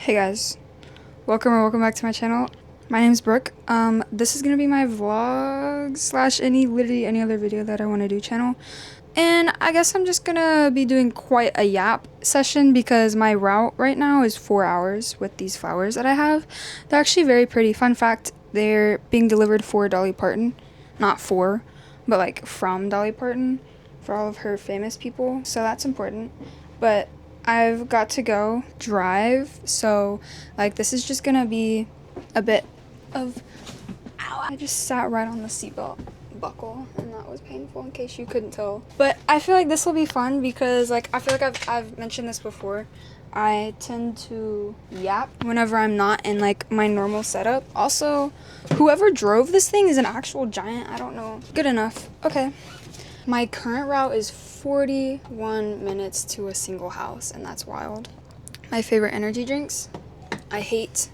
Hey guys, welcome back to my channel. My name's Brooke. This is gonna be my vlog slash literally any other video that I want to do channel. And I guess I'm just gonna be doing quite a yap session because my route right now is 4 hours with these flowers that I have. They're actually very pretty. Fun fact, they're being delivered for Dolly Parton. Not for, but like from Dolly Parton for all of her famous people. So that's important. But I've got to go drive, so like this is just gonna be a bit of ow, I just sat right on the seatbelt buckle and that was painful in case you couldn't tell. But I feel like this will be fun because like I feel like I've mentioned this before. I tend to yap whenever I'm not in like my normal setup. Also, whoever drove this thing is an actual giant. I don't know. Good enough. Okay. My current route is 41 minutes to a single house, and that's wild. My favorite energy drinks, I hate.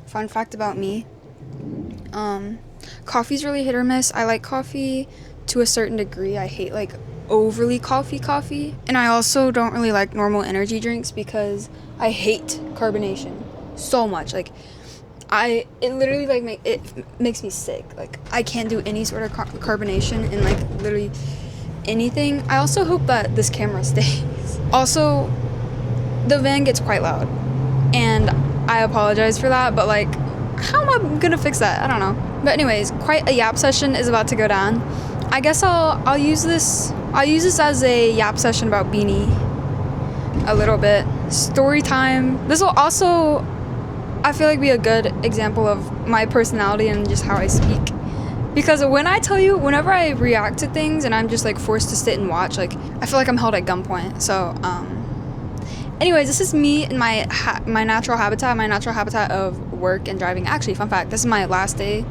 Fun fact about me, coffee's really hit or miss. I like coffee to a certain degree. I hate like overly coffee. And I also don't really like normal energy drinks because I hate carbonation so much. Like it literally like it makes me sick. Like I can't do any sort of carbonation in like literally anything. I also hope that this camera stays. Also, the van gets quite loud and I apologize for that, but like how am I gonna fix that? I don't know. But anyways, quite a yap session is about to go down. I guess I'll use this as a yap session about Bini a little bit. Story time. This will also, I feel like, be a good example of my personality and just how I speak. Because when I tell you, whenever I react to things and I'm just like forced to sit and watch, like I feel like I'm held at gunpoint. So, anyways, this is me in my natural habitat of work and driving. Actually, fun fact, this is my last day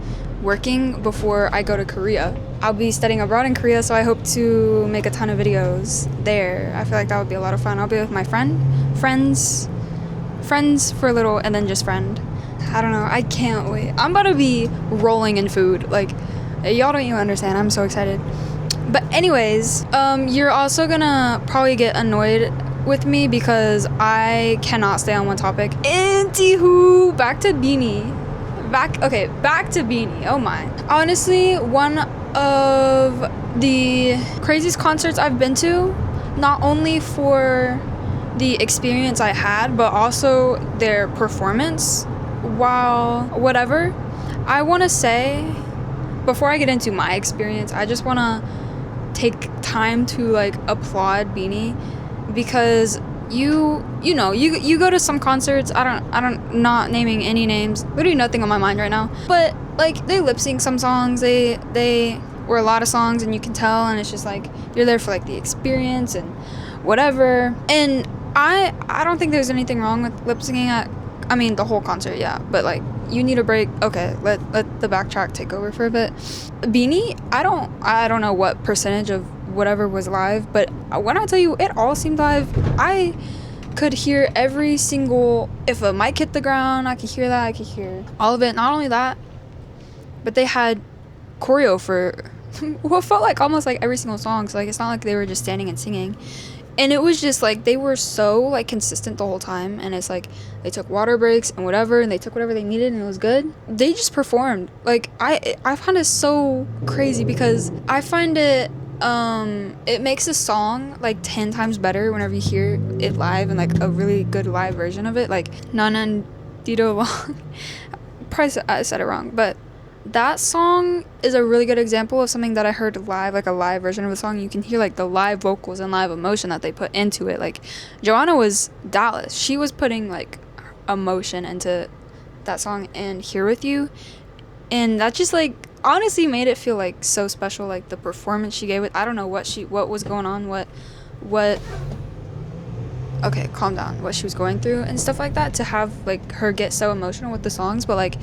working before I go to Korea. I'll be studying abroad in Korea, so I hope to make a ton of videos there. I feel like that would be a lot of fun. I'll be with my friends for a little, and then just friend. I don't know, I can't wait. I'm about to be rolling in food. Like, y'all don't even understand. I'm so excited. But anyways, you're also gonna probably get annoyed with me because I cannot stay on one topic. Anywho, back to Bini. Back to Bini. Oh my. Honestly, one of the craziest concerts I've been to, not only for the experience I had, but also their performance. While whatever, I want to say, before I get into my experience, I just want to take time to like applaud Bini because you go to some concerts. I don't not naming any names, literally nothing on my mind right now, but like they lip sync some songs, they were a lot of songs, and you can tell, and it's just like you're there for like the experience and whatever. And I don't think there's anything wrong with lip syncing I mean, the whole concert, yeah, but like you need a break. Okay, let the backtrack take over for a bit. Bini, I don't know what percentage of whatever was live, but when I tell you it all seemed live, I could hear every single, if a mic hit the ground, I could hear that. I could hear all of it. Not only that, but they had choreo for what felt like almost like every single song. So like it's not like they were just standing and singing. And it was just like they were so like consistent the whole time, and it's like they took water breaks and whatever, and they took whatever they needed, and it was good. They just performed. Like I find it so crazy because I find it makes a song like 10 times better whenever you hear it live and like a really good live version of it. Like Nanandito Long. Probably I said it wrong, but that song is a really good example of something that I heard live, like a live version of a song. You can hear like the live vocals and live emotion that they put into it. Like Joanna was Dallas. She was putting like emotion into that song and Here With You. And that just like honestly made it feel like so special. Like the performance she gave it. I don't know what was going on, what okay, calm down. What she was going through and stuff like that to have like her get so emotional with the songs, but like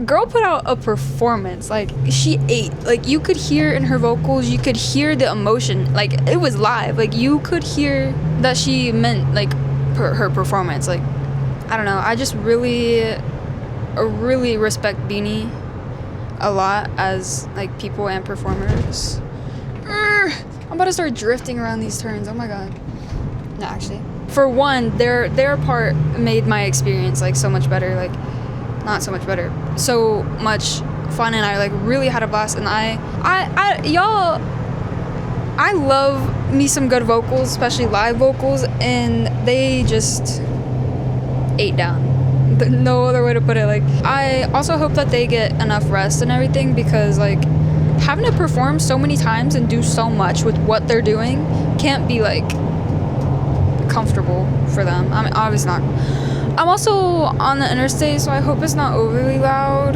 girl put out a performance. Like she ate. Like you could hear in her vocals, you could hear the emotion. Like it was live. Like you could hear that she meant like her performance. Like I don't know, I just really respect Bini a lot as like people and performers. I'm about to start drifting around these turns. Oh my god. No, actually for one, their part made my experience like so much better, like not so much better, so much fun, and I like really had a blast. And y'all, I love me some good vocals, especially live vocals, and they just ate down. No other way to put it. Like, I also hope that they get enough rest and everything, because like having to perform so many times and do so much with what they're doing can't be like comfortable for them. I mean, obviously not. I'm also on the interstate, so I hope it's not overly loud.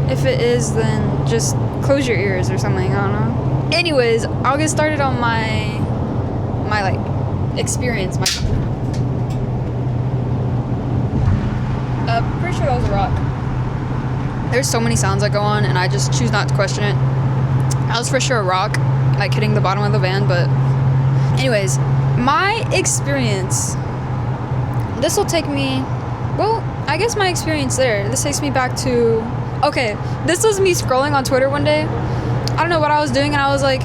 If it is, then just close your ears or something, I don't know. Anyways, I'll get started on my like experience. Pretty sure that was a rock. There's so many sounds that go on, and I just choose not to question it. That was for sure a rock, like hitting the bottom of the van. But anyways, my experience, this will take me, well, I guess my experience there, this takes me back to, okay, this was me scrolling on Twitter one day. I don't know what I was doing, and I was like,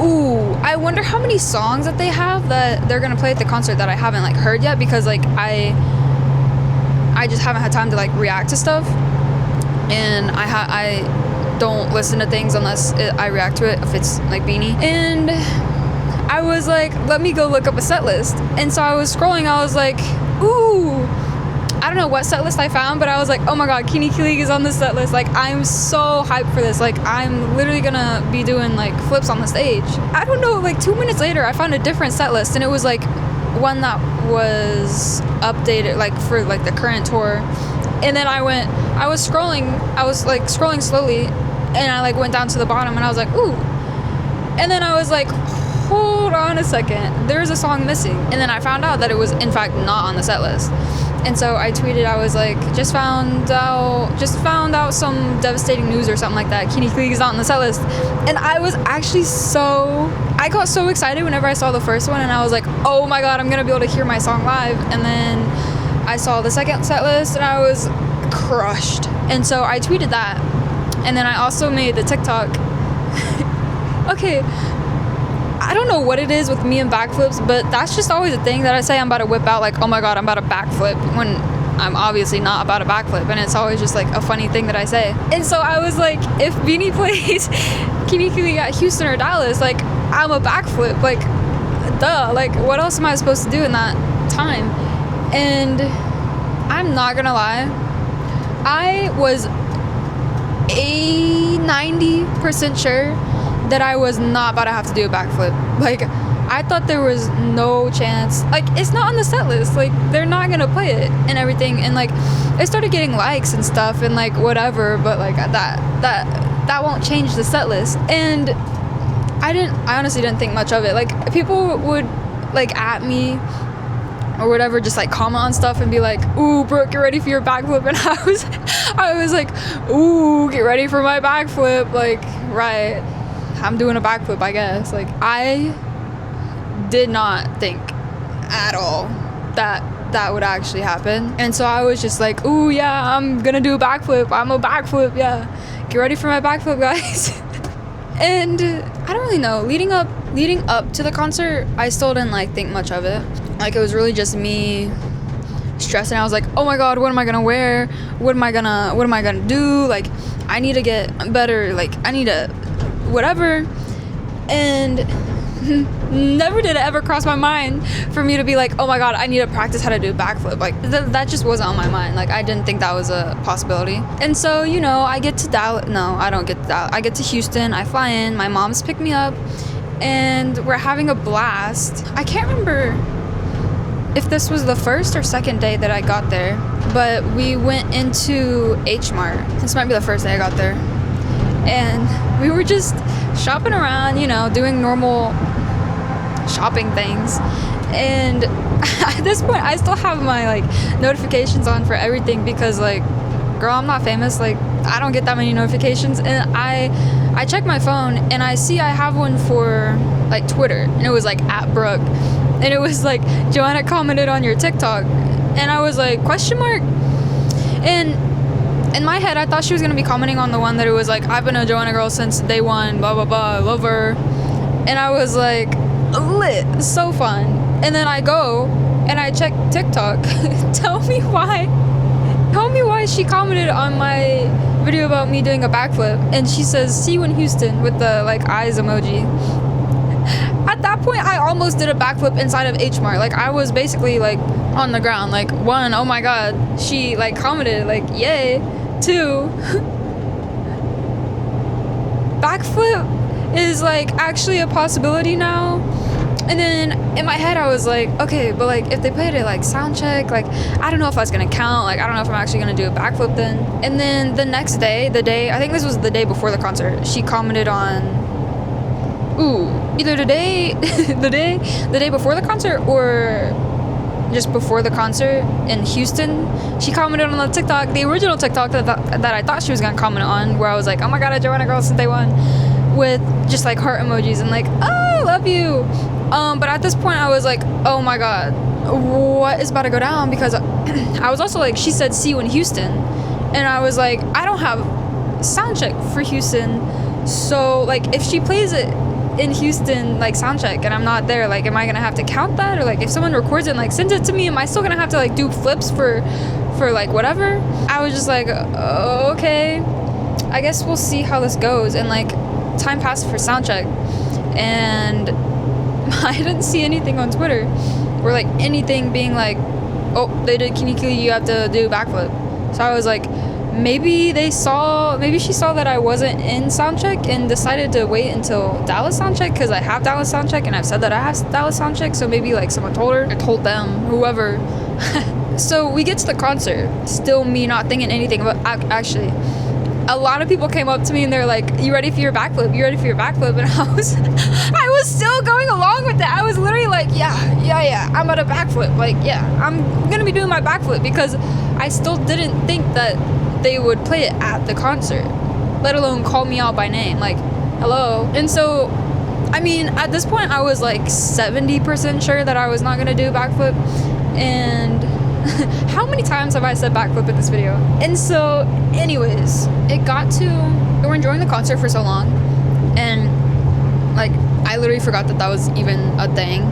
ooh, I wonder how many songs that they have that they're gonna play at the concert that I haven't like heard yet, because like I just haven't had time to like react to stuff, and I don't listen to things unless I react to it, if it's like Bini. And I was like, let me go look up a set list. And so I was scrolling, I was like, ooh, I don't know what set list I found, but I was like, oh my god, Kini League is on the set list. Like, I'm so hyped for this. Like, I'm literally gonna be doing like flips on the stage. I don't know, like 2 minutes later I found a different set list, and it was like one that was updated like for like the current tour. And then I was scrolling slowly, and I like went down to the bottom, and I was like, ooh. And then I was like, hold on a second, there's a song missing. And then I found out that it was in fact not on the set list. And so I tweeted, I was like, just found out some devastating news or something like that. Kini League is not on the set list. And I was actually I got so excited whenever I saw the first one, and I was like, oh my god, I'm gonna be able to hear my song live. And then I saw the second set list, and I was crushed. And so I tweeted that. And then I also made the TikTok. Okay, I don't know what it is with me and backflips, but that's just always a thing that I say I'm about to whip out, like, oh my god, I'm about to backflip, when I'm obviously not about to backflip, and it's always just like a funny thing that I say. And so I was like, if Bini plays Kini League at Houston or Dallas, like, I'm a backflip, like, duh, like, what else am I supposed to do in that time? And I'm not gonna lie, I was 90% sure that I was not about to have to do a backflip. Like, I thought there was no chance. Like, it's not on the set list. Like, they're not gonna play it and everything. And like, it started getting likes and stuff and like whatever. But like that won't change the set list. And I honestly didn't think much of it. Like, people would like at me or whatever, just like comment on stuff and be like, ooh, Brooke, get ready for your backflip. And I was like, ooh, get ready for my backflip. Like, right, I'm doing a backflip, I guess. Like, I did not think at all that would actually happen. And so I was just like, ooh, yeah, I'm gonna do a backflip. I'm a backflip, yeah. Get ready for my backflip, guys. And I don't really know. Leading up to the concert, I still didn't like think much of it. Like, it was really just me stressing. I was like, oh my god, what am I gonna wear? What am I gonna do? Like, I need to get better. Like, I need to whatever. And never did it ever cross my mind for me to be like, oh my god, I need to practice how to do a backflip. Like, that just wasn't on my mind. Like, I didn't think that was a possibility. And so, you know, I get to Dallas. No, I don't get to Dallas. I get to Houston. I fly in. My mom's picked me up, and we're having a blast. I can't remember if this was the first or second day that I got there, but we went into H Mart. This might be the first day I got there. And we were just shopping around, you know, doing normal shopping things. And at this point, I still have my like notifications on for everything, because like, girl, I'm not famous. Like, I don't get that many notifications. And I check my phone, and I see I have one for like Twitter, and it was like @Brooke, and it was like, Joanna commented on your TikTok, and I was like, question mark. And in my head, I thought she was gonna be commenting on the one that it was like, I've been a Joanna girl since day one, blah blah blah, I love her. And I was like, lit, so fun. And then I go and I checked TikTok. Tell me why she commented on my video about me doing a backflip, and she says, "See you in Houston," with the like eyes emoji. At that point, I almost did a backflip inside of H Mart. Like, I was basically like on the ground. Like, one, oh my god, she like commented like, yay. Two, backflip is like actually a possibility now. And then in my head I was like, okay, but like if they played it like sound check, like I don't know if that's gonna count. Like I don't know if I'm actually gonna do a backflip then. And then the next day, I think this was the day before the concert, she commented on, either the day before the concert or just before the concert in Houston. She commented on the TikTok, the original TikTok that I thought she was gonna comment on, where I was like, oh my god, Joanna girl since day one, with just like heart emojis and like, oh, I love you. But at this point I was like, oh my god, what is about to go down? Because I was also like, she said see you in Houston, and I was like, I don't have sound check for Houston, so like if she plays it in Houston like sound check and I'm not there, like am I gonna have to count that? Or like if someone records it and like sends it to me, am I still gonna have to like do flips for like whatever? I was just like, okay, I guess we'll see how this goes. And like time passed for sound check, and I didn't see anything on Twitter or like anything being like, oh, they did Kinikili, you have to do backflip. So I was like, maybe she saw that I wasn't in soundcheck and decided to wait until Dallas soundcheck, because I have Dallas soundcheck and I've said that I have Dallas soundcheck, so maybe like someone told her, or told them, whoever. So we get to the concert, still me not thinking anything about, actually a lot of people came up to me and they're like, you ready for your backflip? You ready for your backflip? And I was still going along with that. I was literally like, yeah, I'm at a backflip. Like, yeah, I'm gonna be doing my backflip, because I still didn't think that they would play it at the concert, let alone call me out by name, like, hello. And so, I mean, at this point I was like 70% sure that I was not gonna do a backflip. And how many times have I said backflip in this video? And so anyways, we were enjoying the concert for so long, and like I literally forgot that was even a thing.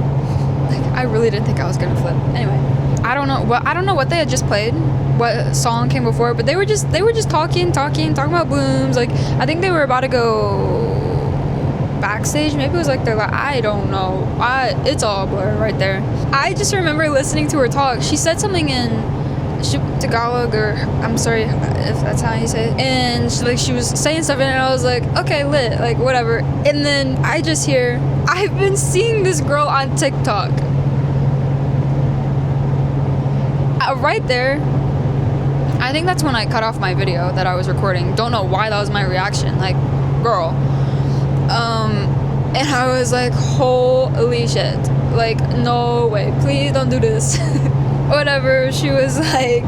Like I really didn't think I was gonna flip. Anyway, I don't know what they had just played, what song came before, but they were just talking about blooms. Like I think they were about to go backstage, maybe it was like I don't know, it's all a blur right there. I just remember listening to her talk. She said something in Tagalog, or I'm sorry if that's how you say it, and she was saying something and I was like, okay, lit, like whatever. And then I just hear, I've been seeing this girl on TikTok. Right there, I think that's when I cut off my video that I was recording. Don't know why that was my reaction, like, girl. And I was like, holy shit, like, no way, please don't do this. Whatever. She was like,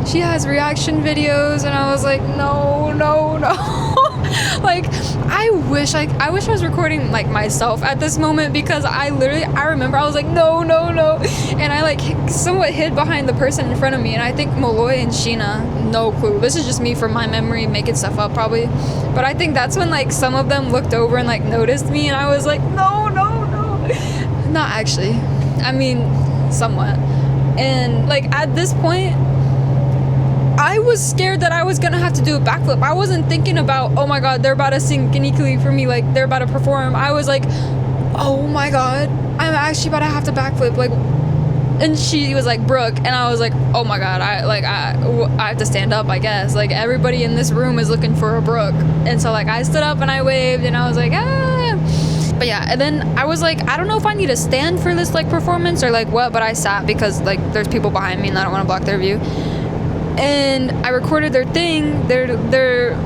she has reaction videos, and I was like, no. Like, I wish I was recording like myself at this moment, because I remember I was like, no, and I like somewhat hid behind the person in front of me, and I think Molloy and Sheena, no clue, this is just me from my memory making stuff up probably, but I think that's when like some of them looked over and like noticed me, and I was like, no, not actually, I mean somewhat. And like at this point I was scared that I was gonna have to do a backflip. I wasn't thinking about, oh my god, they're about to sing Kinikili for me, like they're about to perform. I was like, oh my god, I'm actually about to have to backflip, like. And she was like, Brooke, and I was like, oh my god, I have to stand up, I guess, like everybody in this room is looking for a Brooke. And so like I stood up and I waved, and I was like, ah. But yeah, and then I was like, I don't know if I need to stand for this like performance or like what, but I sat because like there's people behind me and I don't want to block their view. And I recorded their thing, their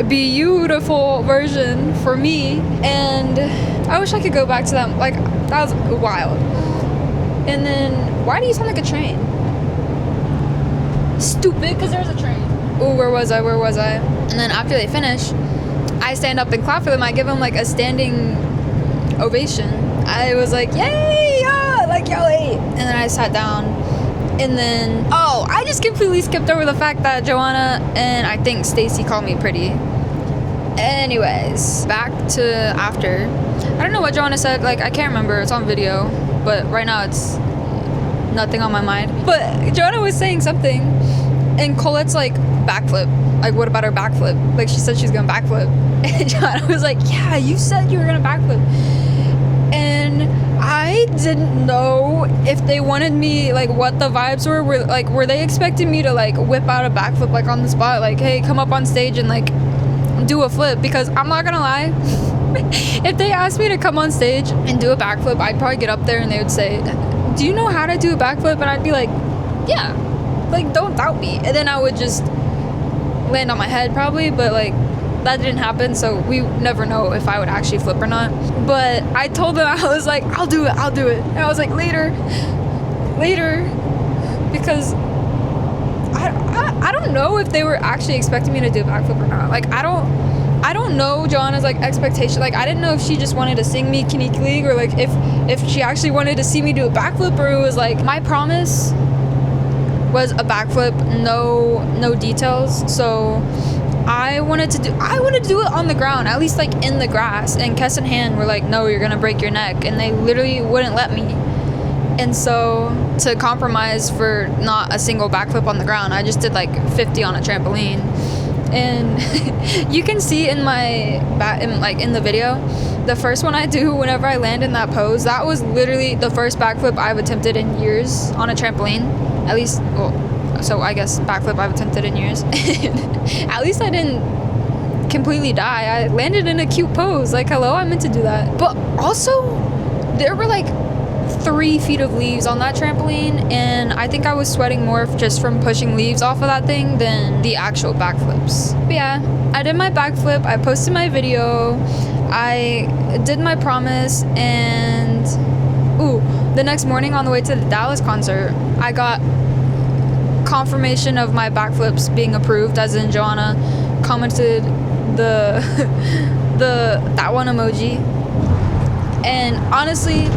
beautiful version for me, and I wish I could go back to them. Like, that was wild. And then, why do you sound like a train? Stupid, because there's a train. Ooh, where was I? And then after they finish, I stand up and clap for them. I give them like a standing ovation. I was like, yay, yeah, like y'all ate. And then I sat down. And then, I just completely skipped over the fact that Joanna and I think Stacy called me pretty. Anyways, back to after. I don't know what Joanna said, like, I can't remember, it's on video, but right now it's nothing on my mind. But Joanna was saying something, and Colette's like, backflip. Like, what about her backflip? Like, she said she's gonna backflip. And Joanna was like, yeah, you said you were gonna backflip. And I didn't know if they wanted me, like, what the vibes were they expecting me to, like, whip out a backflip, like, on the spot, like, hey, come up on stage and, like, do a flip? Because I'm not gonna lie, if they asked me to come on stage and do a backflip, I'd probably get up there and they would say, do you know how to do a backflip? And I'd be like, yeah, like, don't doubt me. And then I would just land on my head probably, but, like, that didn't happen, so we never know if I would actually flip or not. But I told them, I was like, I'll do it. And I was like, later, because I don't know if they were actually expecting me to do a backflip or not. Like, I don't know Joanna's, like, expectation. Like, I didn't know if she just wanted to sing me Kiniki League, or, like, if she actually wanted to see me do a backflip, or it was like, my promise was a backflip, no details. So I wanted to do it on the ground, at least, like, in the grass. And Kess and Han were like, no, you're gonna break your neck, and they literally wouldn't let me. And so, to compromise for not a single backflip on the ground, I just did like 50 on a trampoline. And you can see in in the video, the first one I do whenever I land in that pose, that was literally the first backflip I've attempted in years on a trampoline. At least, well, so I guess backflip I've attempted in years. At least I didn't completely die. I landed in a cute pose. Like, hello, I meant to do that. But also, there were like 3 feet of leaves on that trampoline, and I think I was sweating more just from pushing leaves off of that thing than the actual backflips. But yeah, I did my backflip. I posted my video. I did my promise, and the next morning on the way to the Dallas concert, I got confirmation of my backflips being approved, as in Joanna commented that one emoji. And honestly,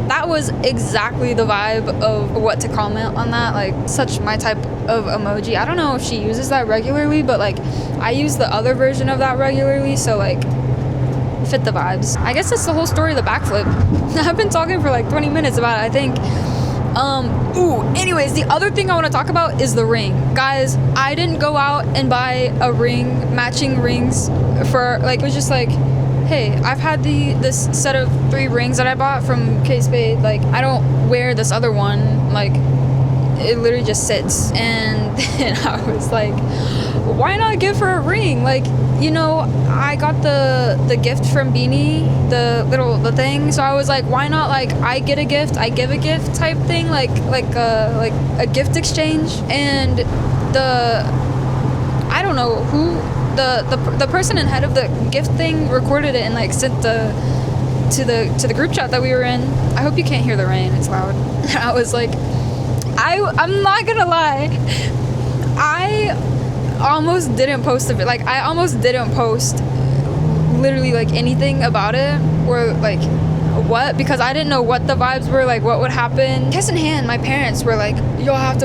that was exactly the vibe of what to comment on that. Like, such my type of emoji. I don't know if she uses that regularly, but like, I use the other version of that regularly, so like, fit the vibes. I guess that's the whole story of the backflip. I've been talking for like 20 minutes about it, I think. Anyways, the other thing I want to talk about is the ring. Guys, I didn't go out and buy a ring, matching rings for, like, it was just like, hey, I've had this set of 3 rings that I bought from K-Spade. Like, I don't wear this other one. Like, it literally just sits. And then I was like, why not give her a ring? Like, you know, I got the gift from Bini, the thing. So I was like, why not, like, I get a gift, I give a gift type thing, like a gift exchange. And I don't know who, the person in head of the gift thing recorded it and like sent to the group chat that we were in. I hope you can't hear the rain, it's loud. I was like, I'm not gonna lie, I almost didn't post of it. Like, I almost didn't post literally like anything about it, or like what, because I didn't know what the vibes were, like what would happen. Kiss in hand, my parents were like, you have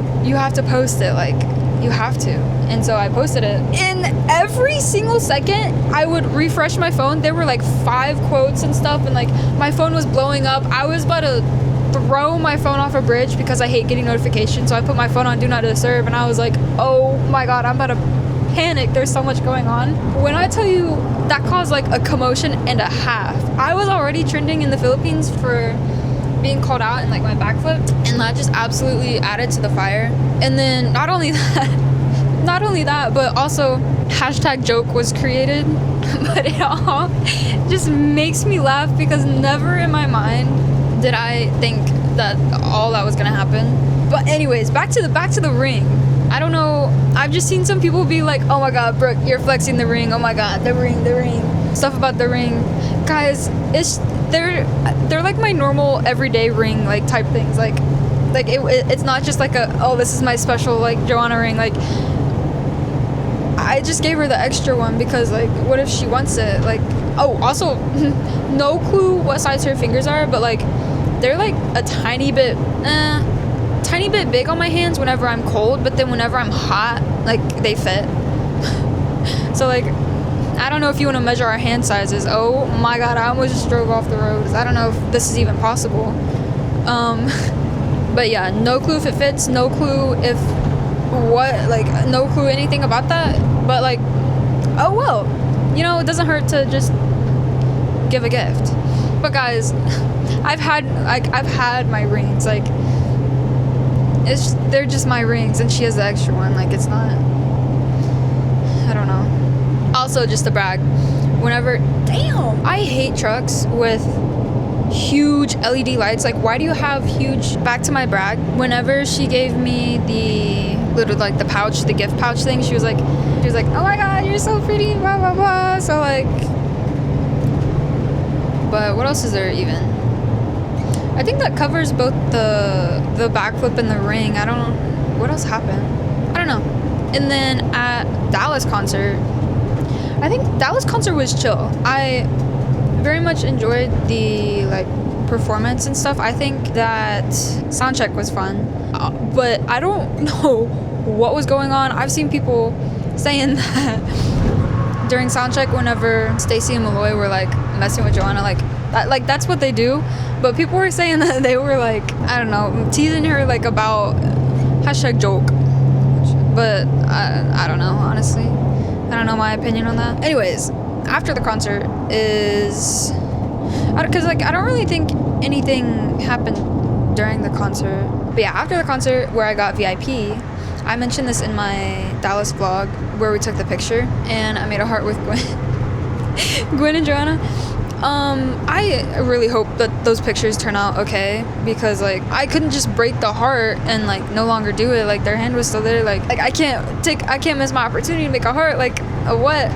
to post it, like you have to. And so I posted it. In every single second I would refresh my phone, there were like 5 quotes and stuff, and like my phone was blowing up. I was about to throw my phone off a bridge because I hate getting notifications, so I put my phone on do not disturb, and I was like, oh my god, I'm about to panic, there's so much going on. When I tell you that caused like a commotion and a half. I was already trending in the Philippines for being called out in like my backflip, and that just absolutely added to the fire. And then not only that, but also #joke was created. But it all just makes me laugh because never in my mind did I think that all that was gonna happen. But anyways, back to the ring. I don't know, I've just seen some people be like, oh my god, Brooke, you're flexing the ring, oh my god, the ring, stuff about the ring. Guys, they're like my normal everyday ring, like, type things. Like it's not just like this is my special, like, Joanna ring. Like, I just gave her the extra one because, like, what if she wants it? Like, also, no clue what size her fingers are, but like, they're like a tiny bit big on my hands whenever I'm cold, but then whenever I'm hot, like, they fit. So like, I don't know if you want to measure our hand sizes. Oh my god, I almost just drove off the road. I don't know if this is even possible. But yeah, no clue if it fits, no clue if what, like, no clue anything about that. But like, oh well, you know, it doesn't hurt to just give a gift. But guys, I've had my rings, like, they're just my rings, and she has the extra one. Like, it's not, I don't know. Also, just to brag, whenever, damn, I hate trucks with huge LED lights. Like, why do you have huge, back to my brag, whenever she gave me the little, like, the pouch, the gift pouch thing, she was like, oh my god, you're so pretty, blah blah blah. So like, but what else is there even? I think that covers both the backflip and the ring. I don't know what else happened. I don't know. And then at Dallas concert, I think Dallas concert was chill. I very much enjoyed the, like, performance and stuff. I think that soundcheck was fun, but I don't know what was going on. I've seen people saying that during soundcheck, whenever Stacy and Malloy were like messing with Joanna, like that's what they do. But people were saying that they were, like, I don't know, teasing her, like, about #joke. But I don't know, honestly. I don't know my opinion on that. Anyways, after the concert is, because, like, I don't really think anything happened during the concert. But yeah, after the concert where I got VIP, I mentioned this in my Dallas vlog where we took the picture, and I made a heart with Gwen and Joanna. I really hope that those pictures turn out okay, because, like, I couldn't just break the heart and, like, no longer do it. Like, their hand was still there. Like I can't miss my opportunity to make a heart. Like, what?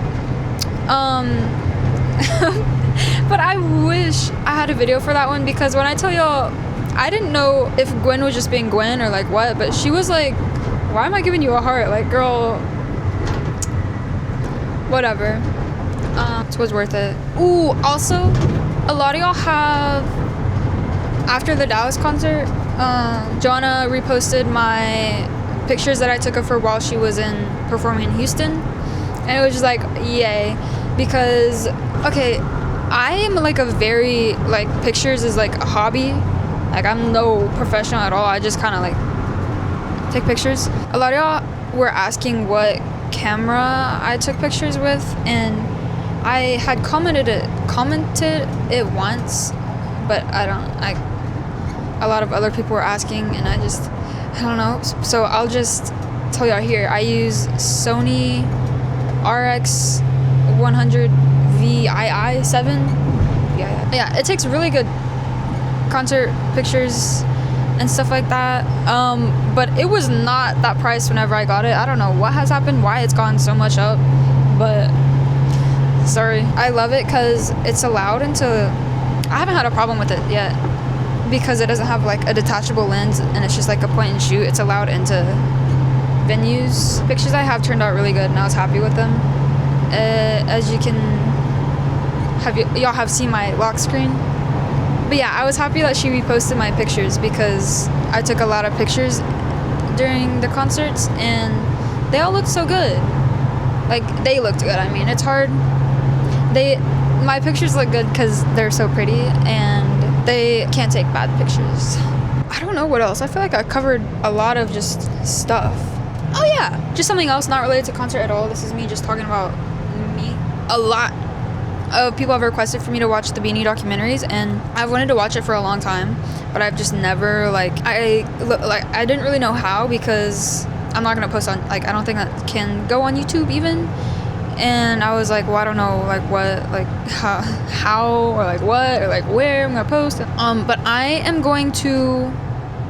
But I wish I had a video for that one, because when I tell y'all, I didn't know if Gwen was just being Gwen or, like, what, but she was like, why am I giving you a heart? Like, girl, whatever. It was worth it. Ooh, also, a lot of y'all have, after the Dallas concert, Joanna reposted my pictures that I took of her while she was performing in Houston, and it was just like, yay, because, okay, I am, like, a very, like, pictures is, like, a hobby. Like, I'm no professional at all. I just kind of, like, take pictures. A lot of y'all were asking what camera I took pictures with, and I had commented it once, but a lot of other people were asking, and I don't know. So I'll just tell y'all here. I use Sony RX 100 VII7. Yeah, it takes really good concert pictures and stuff like that. But it was not that price whenever I got it. I don't know what has happened, why it's gone so much up, but sorry. I love it because it's allowed into, I haven't had a problem with it yet, because it doesn't have, like, a detachable lens, and it's just like a point and shoot. It's allowed into venues. Pictures I have turned out really good, and I was happy with them. As you can y'all have seen my lock screen. But yeah, I was happy that she reposted my pictures, because I took a lot of pictures during the concerts, and they all looked so good. Like, they looked good. I mean, it's hard. My pictures look good because they're so pretty, and they can't take bad pictures. I don't know what else. I feel like I covered a lot of just stuff. Oh yeah, just something else not related to concert at all. This is me just talking about me. A lot of people have requested for me to watch the Bini documentaries, and I've wanted to watch it for a long time, but I've just never, I didn't really know how, because I'm not gonna post on, like, I don't think that can go on YouTube even. And I was like, well, I don't know, like, what, like, how, or, like, what, or, like, where I'm gonna post. But I am going to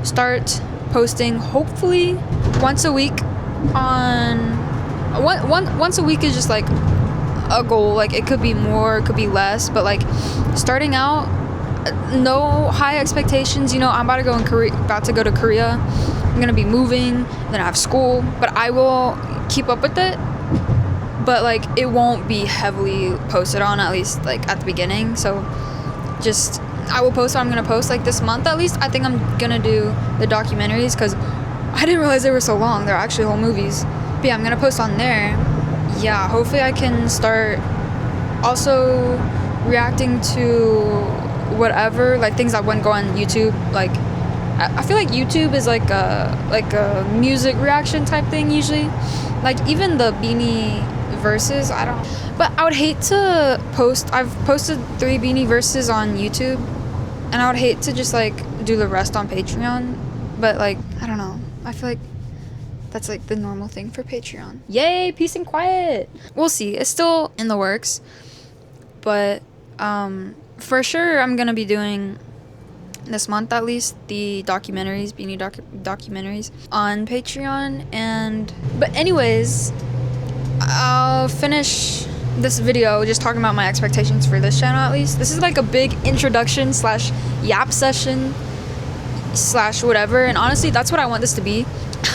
start posting, hopefully, once a week on, once a week is just, like, a goal. Like, it could be more, it could be less, but, like, starting out, no high expectations. You know, I'm about to go to Korea. I'm gonna be moving, then I have school, but I will keep up with it. But, like, it won't be heavily posted on, at least, like, at the beginning. So just, I will post what I'm gonna post, like, this month at least. I think I'm gonna do the documentaries, because I didn't realize they were so long. They're actually whole movies. But yeah, I'm gonna post on there. Yeah, hopefully I can start also reacting to whatever, like, things that wouldn't go on YouTube. Like, I feel like YouTube is like a music reaction type thing usually. Like even the Beanie verses, I don't. But I would hate to post. I've posted 3 Beanie verses on YouTube, and I would hate to just like do the rest on Patreon. But like I don't know. I feel like that's like the normal thing for Patreon. Yay, peace and quiet. We'll see. It's still in the works, but for sure I'm gonna be doing this month at least the documentaries, Beanie documentaries on Patreon. But anyways, I'll finish this video just talking about my expectations for this channel. At least this is like a big introduction slash yap session slash whatever, and honestly that's what I want this to be.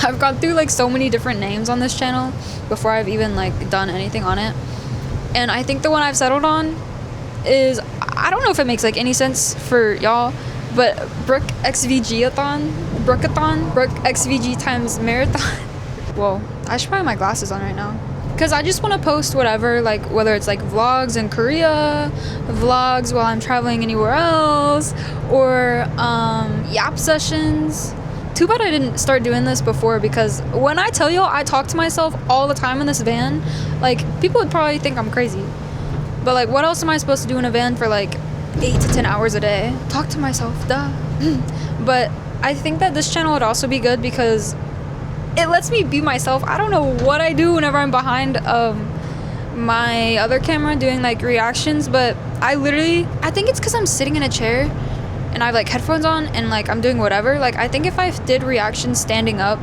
I've gone through like so many different names on this channel before I've even like done anything on it, and I think the one I've settled on is, I don't know if it makes like any sense for y'all, but Brook XVG-a-thon, Brook XVG times marathon. Whoa, I should probably have my glasses on right now, because I just want to post whatever, like whether it's like vlogs in Korea, vlogs while I'm traveling anywhere else, or yap sessions. Too bad I didn't start doing this before, because when I tell y'all I talk to myself all the time in this van, like people would probably think I'm crazy. But like what else am I supposed to do in a van for like 8 to 10 hours a day? Talk to myself, duh. But I think that this channel would also be good because it lets me be myself. I don't know what I do whenever I'm behind my other camera doing like reactions, but I think it's because I'm sitting in a chair and I have like headphones on and like I'm doing whatever. Like I think if I did reactions standing up,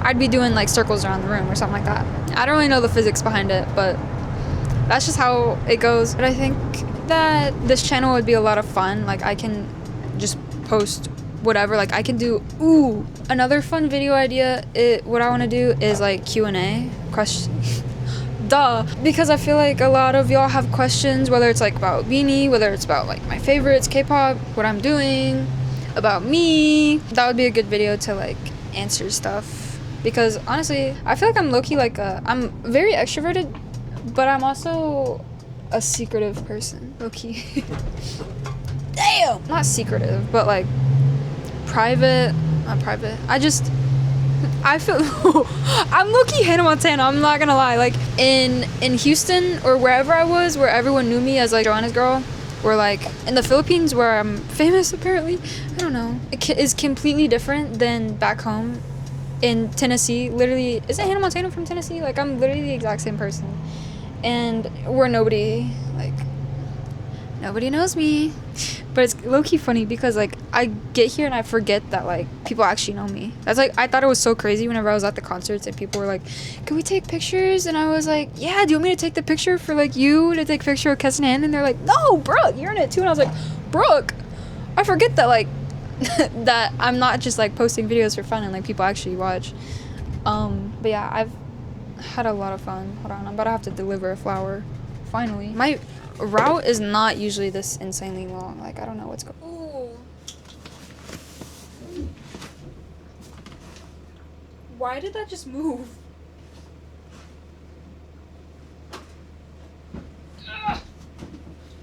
I'd be doing like circles around the room or something like that. I don't really know the physics behind it, but that's just how it goes. But I think that this channel would be a lot of fun. Like I can just post whatever. Like I can do another fun video idea. What I want to do is like Q&A question. Duh, because I feel like a lot of y'all have questions, whether it's like about Beanie, whether it's about like my favorites, K-pop, what I'm doing, about me. That would be a good video to like answer stuff, because honestly I feel like I'm low-key like I'm very extroverted, but I'm also a secretive person, low-key. Damn, not secretive, but like private, not private. I feel I'm low-key Hannah Montana, I'm not gonna lie. Like in Houston or wherever I was, where everyone knew me as like Joanna's girl, or like in the Philippines where I'm famous apparently, I don't know, it is completely different than back home in Tennessee. Literally, isn't Hannah Montana from Tennessee? Like I'm literally the exact same person, and where nobody knows me. But it's low-key funny because like I get here and I forget that like people actually know me. That's like, I thought it was so crazy whenever I was at the concerts and people were like, can we take pictures? And I was like, yeah, do you want me to take the picture for like you to take a picture of Kesson Ann? And they're like, no, Brooke, you're in it too. And I was like, Brooke, I forget that like that I'm not just like posting videos for fun and like people actually watch. But yeah, I've had a lot of fun. Hold on, I'm about to have to deliver a flower finally. My route is not usually this insanely long. Like I don't know what's going. Ooh. Why did that just move? Ah!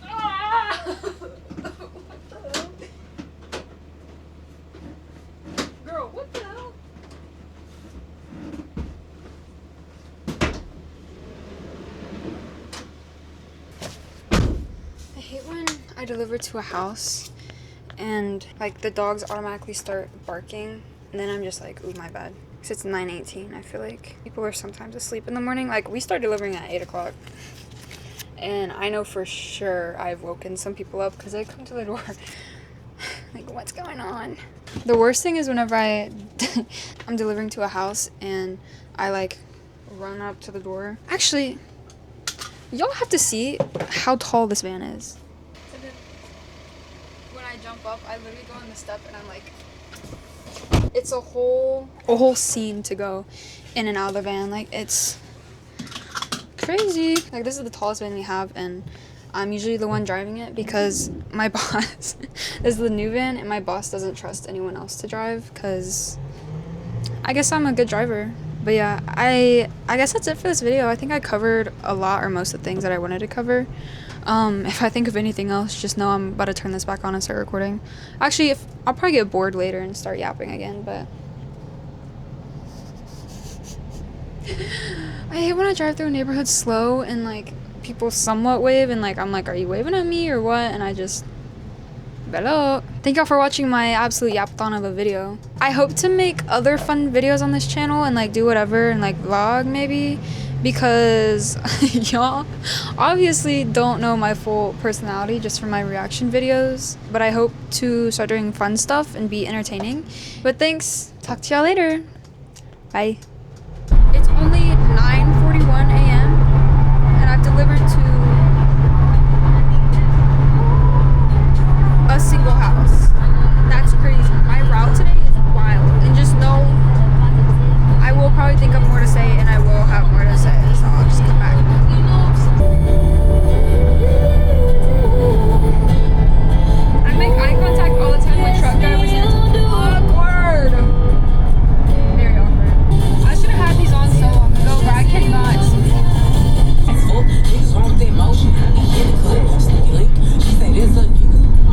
Ah! What the hell? Girl, what the hell? I hate when I deliver to a house and like the dogs automatically start barking, and then I'm just like, ooh, my bad. Because it's 9:18. I feel like people are sometimes asleep in the morning. Like we start delivering at 8 o'clock. And I know for sure I've woken some people up because they come to the door. Like, what's going on? The worst thing is whenever I'm delivering to a house and I like run up to the door. Actually, y'all have to see how tall this van is. When I jump up, I literally go on the step and I'm like, it's a whole scene to go in and out of the van. Like it's crazy. Like this is the tallest van we have, and I'm usually the one driving it because my boss, this is the new van, and my boss doesn't trust anyone else to drive because I guess I'm a good driver. But yeah, I guess that's it for this video. I think I covered a lot or most of the things that I wanted to cover. If I think of anything else, just know I'm about to turn this back on and start recording. Actually, if I'll probably get bored later and start yapping again, but I hate when I drive through a neighborhood slow and like people somewhat wave and like I'm like, are you waving at me or what? And I just hello. Thank y'all for watching my absolute yapathon of a video. I hope to make other fun videos on this channel and like do whatever and like vlog maybe, because y'all obviously don't know my full personality just from my reaction videos, but I hope to start doing fun stuff and be entertaining. But thanks, talk to y'all later, bye. It's only 9:41 a.m. and I've delivered to a single house. That's crazy. My route today is wild, and just know I will probably think of more to say and I will have more to say, so I'll just come back. I make eye contact all the time with truck drivers and it's awkward. Very awkward. I should have had these on so long ago, but I cannot see it.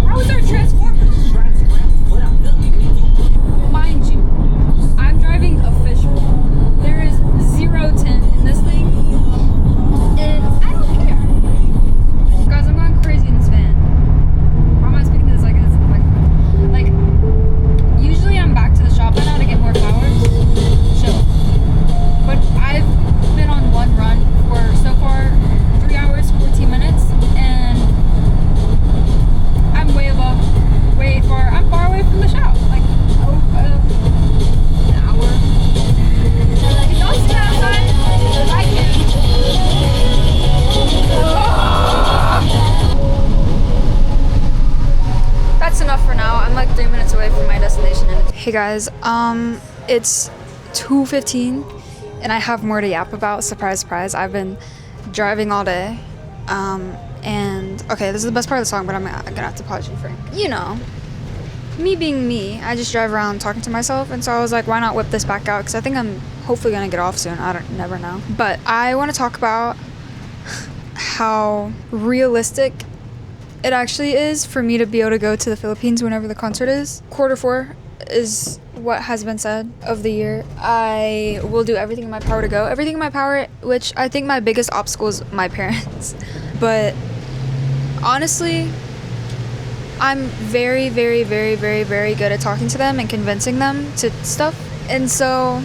How is there Transformers? Mind you, I'm driving official. There is 0 tint in this thing, and I don't care. Guys, I'm going crazy in this van. Why am I speaking to this like this? Like, usually I'm back to the shop by now to get more flowers. Chill. But I've been on one run for so far 3 hours, 14 minutes, and I'm I'm far away from the shop. Like, an hour. Can y'all see that outside? Because I can. That's enough for now. I'm like 3 minutes away from my destination. Hey guys, it's 2:15 and I have more to yap about. Surprise, surprise. I've been driving all day. And okay, this is the best part of the song, but I'm gonna have to pause you for, you know, me being me. I just drive around talking to myself, and so I was like, why not whip this back out? Because I think I'm hopefully gonna get off soon. Never know. But I want to talk about how realistic it actually is for me to be able to go to the Philippines whenever the concert is. Q4 is what has been said of the year. I will do everything in my power to go. Everything in my power, which I think my biggest obstacle is my parents. But honestly, I'm very, very, very, very, very good at talking to them and convincing them to stuff. And so,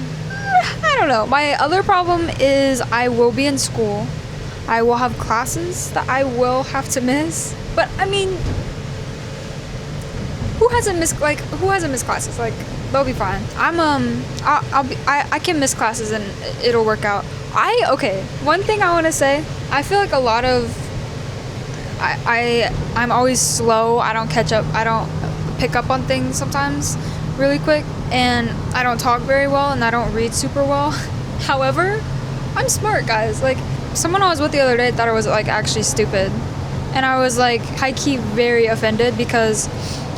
I don't know. My other problem is I will be in school. I will have classes that I will have to miss. But I mean, who hasn't missed classes? Like, they'll be fine. I can miss classes and it'll work out. Okay, one thing I want to say, I feel like a lot of I'm always slow. I don't catch up. I don't pick up on things sometimes really quick, and I don't talk very well, and I don't read super well. However, I'm smart, guys. Like, someone I was with the other day thought I was like actually stupid, and I was like high-key very offended because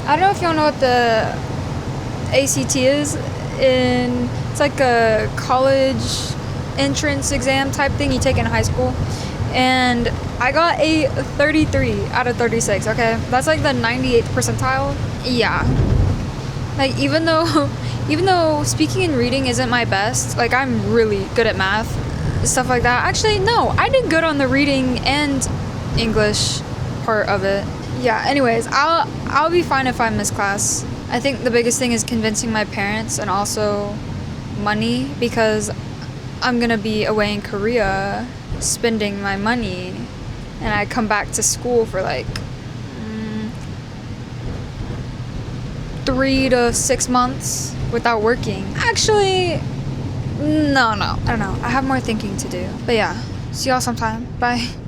I don't know if y'all know what the ACT is. It's like a college entrance exam type thing you take in high school. And I got a 33 out of 36, okay? That's like the 98th percentile. Yeah. Like, even though speaking and reading isn't my best, like, I'm really good at math, stuff like that. Actually, no, I did good on the reading and English part of it. Yeah, anyways, I'll be fine if I miss class. I think the biggest thing is convincing my parents and also money, because I'm gonna be away in Korea spending my money, and I come back to school for like 3 to 6 months without working. Actually, no, I don't know. I have more thinking to do. But yeah, see y'all sometime. Bye.